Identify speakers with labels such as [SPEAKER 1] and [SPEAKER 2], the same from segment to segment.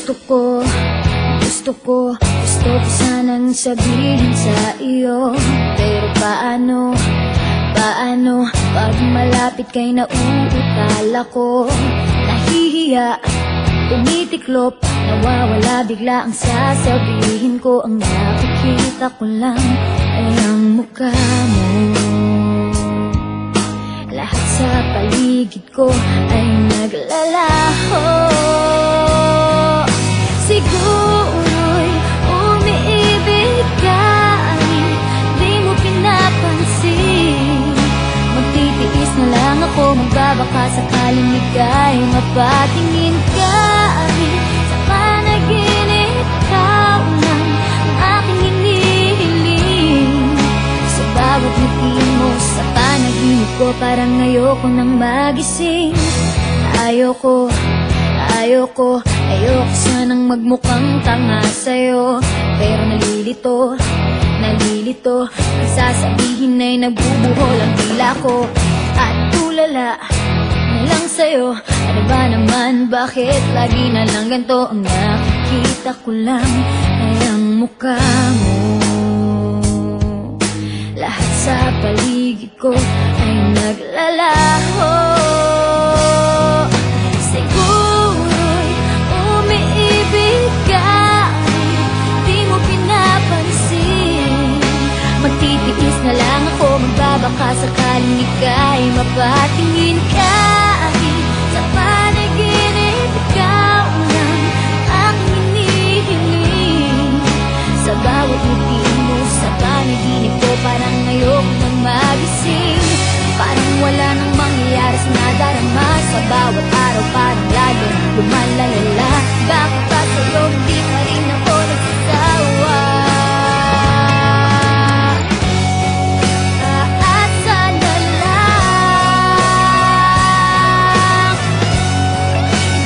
[SPEAKER 1] Gusto ko sanang sabihin sa iyo, pero paano pag malapit kay nauutal ako. Nahihiya, tumitiklop, nawawala bigla ang sasabihin ko. Ang nakikita ko lang ay ang mukha mo. Lahat sa paligid ko ay naglalaho. Siguro'y umiibig ka, di mo pinapansin. Magtitiis na lang ako, magbabaka sakaling ika'y mapatingin ka. Sa panaginip, ikaw lang ang aking hinihiling. Sa bawat ngiti mo sa panaginip ko, parang ayoko nang magising. Ayoko sanang magmukhang tanga sa'yo, pero nalilito ang sasabihin ay nagbubuhol ang dila ko. At tulala na lang sa'yo, ano ba naman, bakit lagi na lang ganito? Ang nakikita ko lang ay ang mukha mo. Lahat sa paligid ko ay naglalaho. Siguro'y umiibig ka, di mo pinapansin. Magtitiis na lang ako, magbabaka sakaling ika'y mapatingin ka. Sa panaginip, ikaw lang ang hinihiling. Sa bawat ngiti mo sa panaginip ko, parang ayoko nang magising. Parang wala nang mangyayari sa nadarama. Sa bawat araw parang lalo lumalalala. Bakit ba sa'yo hindi pa rin ako nagsasawa? Aasa na lang,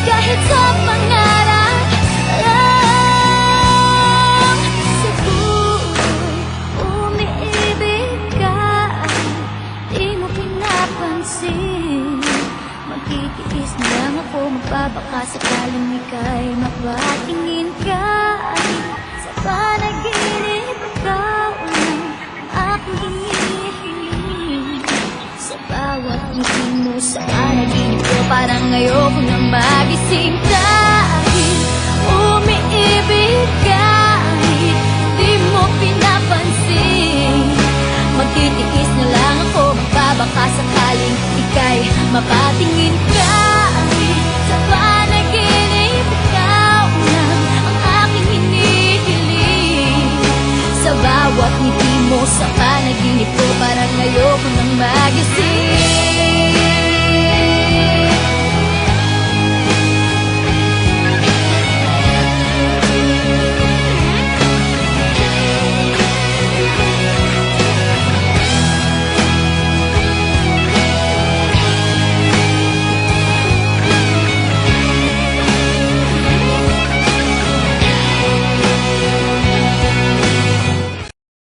[SPEAKER 1] kahit sa pangarap lang. Siguro'y umiibig ka, di mo pinapansin. Magtitiis na lang ako, magbabaka sakaling ika'y mapatingin ka. Sa panaginip, ikaw lang ang aking hinihiling. Sa bawat ngiti mo sa panaginip ko, parang ayoko nang magising ka.